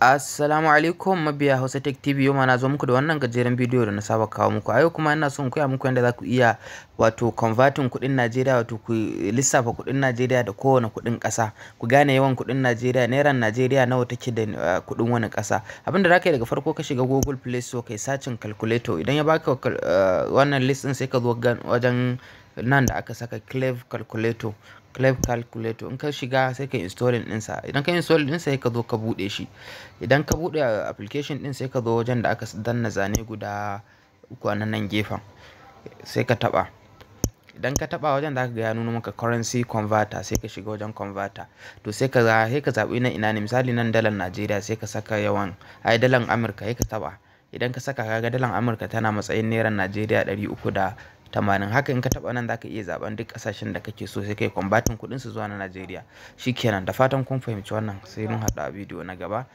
Assalamu alaikum mabiya Hausa Tech TV. Yau ma na zo muku da wannan gajeren bidiyo da na saba kawo muku. A yau kuma ina son koya muku yadda za ku iya wato converting kuɗin Najeriya, wato ku lissafa kuɗin Najeriya da kowane kuɗin ƙasa. Ku gane yawan kuɗin Najeriya, Nairan Nigeria nawa take da kuɗin wani ƙasa. Abin da za ka yi daga farko ka shiga Google Play Store kai searching calculator. Idan ya baka wannan list ɗin sai ka zo wajen nan da aka saka Cleve calculator. In ka shiga sai ka installing ɗinsa. Idan ka install ɗinsa sai ka zo ka buɗe shi. Idan ka buɗe application ɗin sai ka zo wajen da aka danna zane guda uku a nan gefen sai ka taɓa. Idan ka taɓa wajen da aka ga ya nuna maka currency converter sai ka shiga wajen converter. To sai ka zaɓi na ina ne, misali nan dalar Najeriya sai ka saka yawan dalar Amurka sai ka taɓa. Idan ka saka kaga dalar Amurka tana matsayin Nairan Najeriya 380. Haka in ka taɓa nan zaka iya zaɓen duk ƙasashen da kake so sai kai converting kuɗin su zuwa na Najeriya. Shikenan, da fatan kun fahimci wannan, sai mun haɗu a bidiyo na gaba.